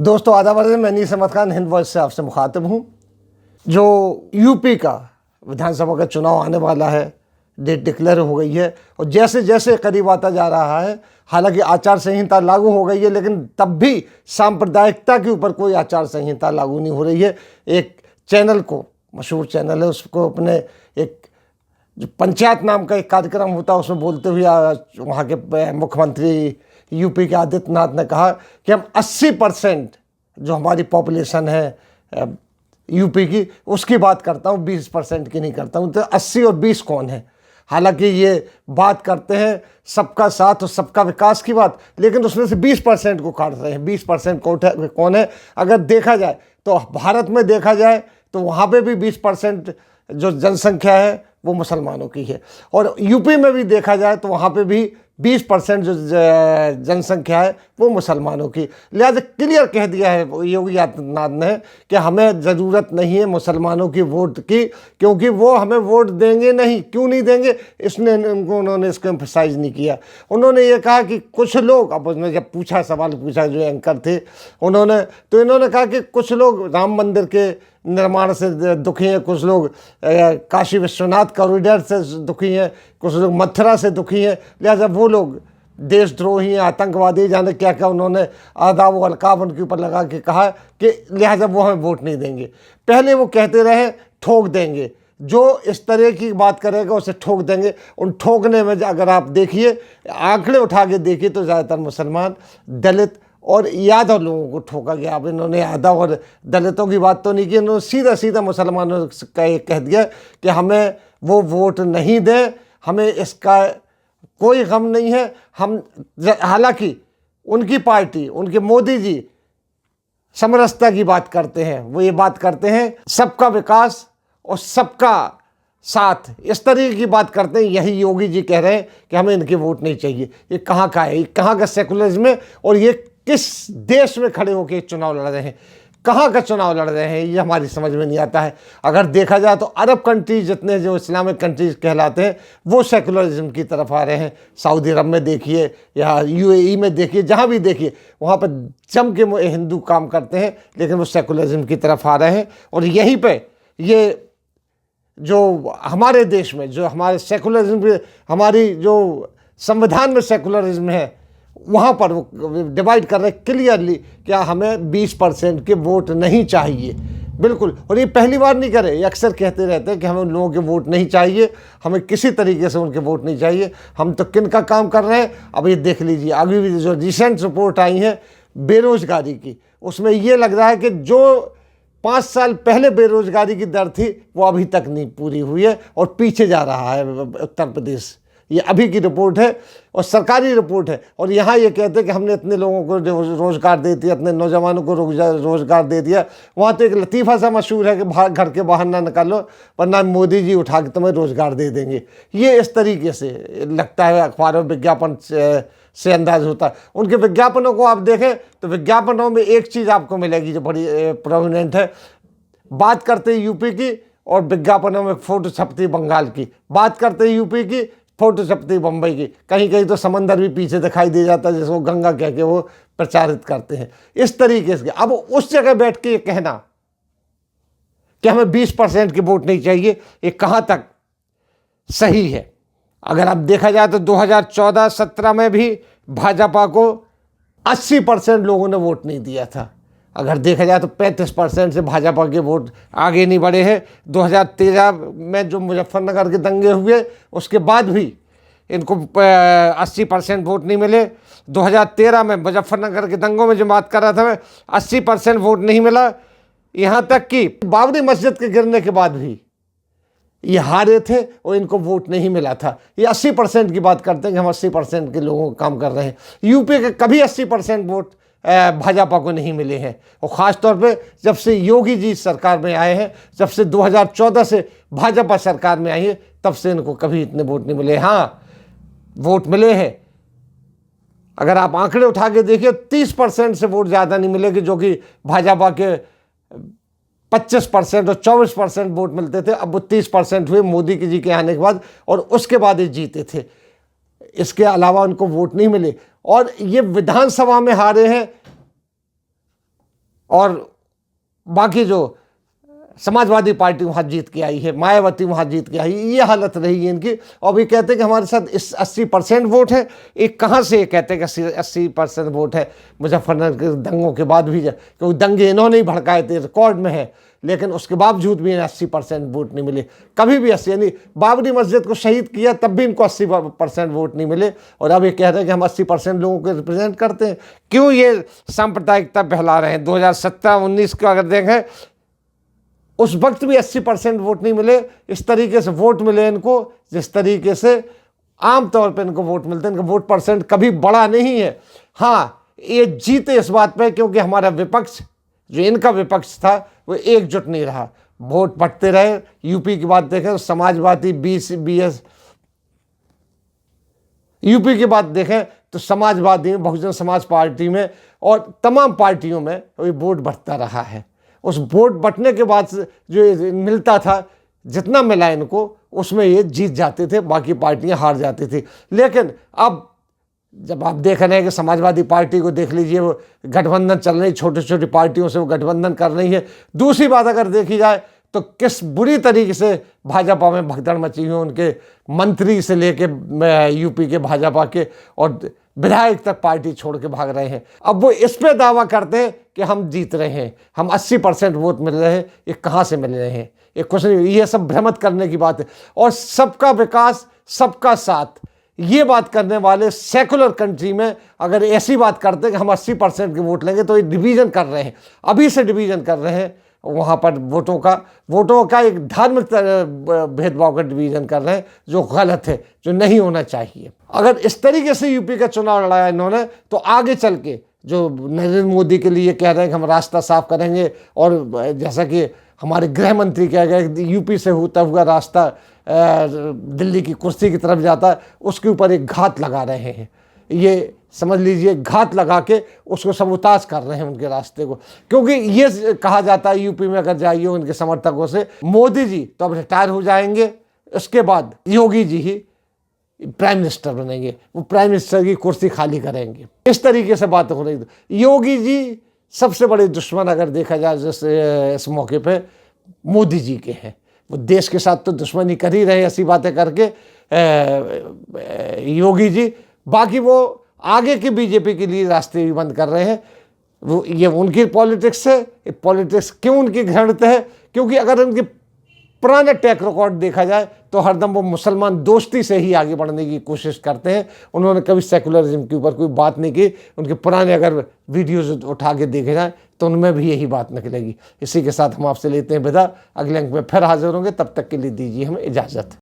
दोस्तों आदाब अर्ज़, मैं नीस अहमद खान हिंद वॉइस से आपसे मुखातिब हूँ। जो यूपी का विधानसभा का चुनाव आने वाला है, डेट डिक्लेयर हो गई है और जैसे जैसे करीब आता जा रहा है, हालांकि आचार संहिता लागू हो गई है, लेकिन तब भी सांप्रदायिकता के ऊपर कोई आचार संहिता लागू नहीं हो रही है। एक चैनल को, मशहूर चैनल है, उसको अपने एक जो पंचायत नाम का एक कार्यक्रम होता है उसमें बोलते हुए वहाँ के मुख्यमंत्री यूपी के आदित्यनाथ ने कहा कि हम 80% जो हमारी पॉपुलेशन है यूपी की, उसकी बात करता हूँ, 20% की नहीं करता हूँ। तो 80 और 20 कौन है? हालांकि ये बात करते हैं सबका साथ और सबका विकास की बात, लेकिन उसमें से 20% को काट रहे हैं। 20% कौन है? अगर देखा जाए तो भारत में देखा जाए तो वहाँ पे भी 20% जो जनसंख्या है वो मुसलमानों की है, और यूपी में भी देखा जाए तो वहाँ पे भी 20% जो जनसंख्या है वो मुसलमानों की। लिहाजा क्लियर कह दिया है योगी आदित्यनाथ ने कि हमें ज़रूरत नहीं है मुसलमानों की वोट की, क्योंकि वो हमें वोट देंगे नहीं। क्यों नहीं देंगे, उन्होंने इसको एम्फसाइज नहीं किया। उन्होंने ये कहा कि कुछ लोग, अब उसने जब सवाल पूछा जो एंकर थे उन्होंने, तो इन्होंने कहा कि कुछ लोग राम मंदिर के निर्माण से दुखी हैं, कुछ लोग काशी विश्वनाथ कॉरिडोर से दुखी हैं, कुछ लोग मथुरा से दुखी हैं। लिहाजा वो लोग देशद्रोही हैं, आतंकवादी, जाने क्या क्या उन्होंने आदाब व अलकाब उनके ऊपर लगा के कहा कि लिहाजा वो हमें वोट नहीं देंगे। पहले वो कहते रहे ठोक देंगे, जो इस तरह की बात करेगा उसे ठोक देंगे। उन ठोकने में अगर आप देखिए, आंकड़े उठा के देखिए तो ज़्यादातर मुसलमान, दलित और यादव लोगों को ठोका गया। अब इन्होंने यादव और दलितों की बात तो नहीं की, इन्होंने सीधा सीधा मुसलमानों का ये कह दिया कि हमें वो वोट नहीं दें, हमें इसका कोई गम नहीं है। हम, हालांकि उनकी पार्टी, उनके मोदी जी समरसता की बात करते हैं, वो ये बात करते हैं सबका विकास और सबका साथ, इस तरीके की बात करते हैं। यही योगी जी कह रहे हैं कि हमें इनके वोट नहीं चाहिए। ये कहाँ का है, ये कहाँ का सेकुलरिज्म है, और ये किस देश में खड़े होकर चुनाव लड़ रहे हैं, कहाँ का चुनाव लड़ रहे हैं, ये हमारी समझ में नहीं आता है। अगर देखा जाए तो अरब कंट्रीज जितने जो इस्लामिक कंट्रीज कहलाते हैं वो सेकुलरिज्म की तरफ आ रहे हैं। सऊदी अरब में देखिए या यूएई में देखिए, जहाँ भी देखिए वहाँ पर जम के हिंदू काम करते हैं, लेकिन वो सेकुलरिज्म की तरफ आ रहे हैं। और यहीं पर ये जो हमारे देश में जो हमारे सेकुलरिज्म, हमारी जो संविधान में सेकुलरिज्म है, वहाँ पर वो डिवाइड कर रहे हैं क्लियरली क्या हमें 20% के वोट नहीं चाहिए। बिल्कुल, और ये पहली बार नहीं करे, ये अक्सर कहते रहते हैं कि हमें उन लोगों के वोट नहीं चाहिए, हमें किसी तरीके से उनके वोट नहीं चाहिए। हम तो किन का काम कर रहे हैं, अब ये देख लीजिए। अभी भी जो रिसेंट रिपोर्ट आई है बेरोजगारी की, उसमें ये लग रहा है कि जो 5 साल पहले बेरोजगारी की दर थी वो अभी तक नहीं पूरी हुई है और पीछे जा रहा है उत्तर प्रदेश। ये अभी की रिपोर्ट है और सरकारी रिपोर्ट है, और यहाँ ये कहते हैं कि हमने इतने लोगों को रोज़गार दे दिया, इतने नौजवानों को रोज़गार दे दिया। वहाँ तो एक लतीफ़ा सा मशहूर है कि घर के बाहर ना निकालो वरना मोदी जी उठा के तुम्हें रोज़गार दे देंगे। ये इस तरीके से लगता है, अखबारों विज्ञापन से अंदाज होता है। उनके विज्ञापनों को आप देखें तो विज्ञापनों में एक चीज़ आपको मिलेगी जो बड़ी प्रोमिनेंट है, बात करते यूपी की, और विज्ञापनों में फ़ोटो छपती बंगाल की, बात करते यूपी की, फोटो छपती बम्बई की, कहीं कहीं तो समंदर भी पीछे दिखाई दे जाता है जिसको गंगा कह के वो प्रचारित करते हैं इस तरीके से। अब उस जगह बैठ के ये कहना कि हमें 20% के वोट नहीं चाहिए, ये कहाँ तक सही है? अगर अब देखा जाए तो 2014-17 में भी भाजपा को 80% लोगों ने वोट नहीं दिया था। अगर देखा जाए तो 35% से भाजपा के वोट आगे नहीं बढ़े हैं। 2013 में जो मुजफ्फरनगर के दंगे हुए उसके बाद भी इनको 80% वोट नहीं मिले। 2013 में मुजफ्फरनगर के दंगों में जो बात कर रहा था मैं, 80% वोट नहीं मिला। यहाँ तक कि बाबरी मस्जिद के गिरने के बाद भी ये हारे थे और इनको वोट नहीं मिला था। ये 80% की बात करते हैं कि हम 80% के लोगों का काम कर रहे हैं। यूपी के कभी 80% वोट भाजपा को नहीं मिले हैं, और ख़ास तौर पे जब से योगी जी सरकार में आए हैं, जब से 2014 से भाजपा सरकार में आई है, तब से इनको कभी इतने वोट नहीं मिले। हाँ, वोट मिले हैं, अगर आप आंकड़े उठा के देखिए 30% से वोट ज़्यादा नहीं मिले कि जो कि भाजपा के 25% और 24% वोट मिलते थे। अब वो 30% हुए मोदी जी के आने के बाद, और उसके बाद ये जीते थे। इसके अलावा उनको वोट नहीं मिले, और ये विधानसभा में हारे हैं और बाकी जो समाजवादी पार्टी वहाँ जीत के आई है, मायावती वहाँ जीत के आई, ये हालत रही है इनकी। और भी कहते हैं कि हमारे साथ इस 80% वोट है। एक कहाँ से कहते हैं कि 80% वोट है मुजफ्फरनगर के दंगों के बाद भी, क्योंकि दंगे इन्होंने ही भड़काए थे, रिकॉर्ड में है, लेकिन उसके बावजूद भी इन्हें 80% वोट नहीं मिले। कभी भी 80, यानी बाबरी मस्जिद को शहीद किया तब भी इनको 80% वोट नहीं मिले। और अब ये कह रहे हैं कि हम 80% लोगों को रिप्रेजेंट करते हैं। क्यों ये सांप्रदायिकता फैला रहे हैं? 2017-19 को अगर देखें, उस वक्त भी 80% वोट नहीं मिले। इस तरीके से वोट मिले इनको, जिस तरीके से आम तौर पर इनको वोट मिलते हैं, इनका वोट परसेंट कभी बढ़ा नहीं है। हाँ, ये जीते इस बात पे क्योंकि हमारा विपक्ष, जो इनका विपक्ष था, वो एकजुट नहीं रहा, वोट बंटते रहे। यूपी की बात देखें तो समाजवादी BS, यूपी की बात देखें तो समाजवादी में, बहुजन समाज पार्टी में और तमाम पार्टियों में वोट बढ़ता रहा है। उस वोट बंटने के बाद जो मिलता था, जितना मिला इनको, उसमें ये जीत जाते थे, बाकी पार्टियां हार जाती थी। लेकिन अब जब आप देख रहे हैं कि समाजवादी पार्टी को देख लीजिए, वो गठबंधन चल रही, छोटी छोटी पार्टियों से वो गठबंधन कर रही है। दूसरी बात अगर देखी जाए तो किस बुरी तरीके से भाजपा में भगदड़ मची हुई, उनके मंत्री से लेके यूपी के भाजपा के और विधायक तक पार्टी छोड़ के भाग रहे हैं। अब वो इस पे दावा करते हैं कि हम जीत रहे हैं, हम 80% वोट मिल रहे हैं। ये कहाँ से मिल रहे हैं? ये कुछ नहीं, ये सब भ्रमित करने की बात है। और सबका विकास, सबका साथ, ये बात करने वाले सेकुलर कंट्री में अगर ऐसी बात करते हैं कि हम 80% के वोट लेंगे, तो ये डिवीजन कर रहे हैं, अभी से डिवीजन कर रहे हैं वहाँ पर वोटों का एक धार्मिक भेदभाव का डिवीजन कर रहे हैं, जो गलत है, जो नहीं होना चाहिए। अगर इस तरीके से यूपी का चुनाव लड़ाया इन्होंने, तो आगे चल के जो नरेंद्र मोदी के लिए कह रहे हैं कि हम रास्ता साफ करेंगे, और जैसा कि हमारे गृह मंत्री कह गए, यूपी से होता हुआ रास्ता दिल्ली की कुर्सी की तरफ जाता है, उसके ऊपर एक घात लगा रहे हैं। ये समझ लीजिए, घात लगा के उसको सबूताज कर रहे हैं उनके रास्ते को। क्योंकि ये कहा जाता है यूपी में अगर जाइए उनके समर्थकों से, मोदी जी तो अब रिटायर हो जाएंगे, उसके बाद योगी जी ही प्राइम मिनिस्टर बनेंगे, वो प्राइम मिनिस्टर की कुर्सी खाली करेंगे। इस तरीके से बात हो रही थी। योगी जी सबसे बड़े दुश्मन अगर देखा जाए जैसे इस मौके पे मोदी जी के हैं। वो देश के साथ तो दुश्मनी कर ही रहे ऐसी बातें करके योगी जी, बाकी वो आगे के बीजेपी के लिए रास्ते भी बंद कर रहे हैं। वो ये उनकी पॉलिटिक्स है। पॉलिटिक्स क्यों उनकी घृणित है? क्योंकि अगर उनके पुराने ट्रैक रिकॉर्ड देखा जाए तो हरदम वो मुसलमान दोस्ती से ही आगे बढ़ने की कोशिश करते हैं। उन्होंने कभी सेकुलरिज्म के ऊपर कोई बात नहीं की। उनके पुराने अगर वीडियोज उठा के देखे जाए तो उनमें भी यही बात निकलेगी। इसी के साथ हम आपसे लेते हैं विदा। अगले अंक में फिर हाजिर होंगे, तब तक के लिए दीजिए हमें इजाज़त।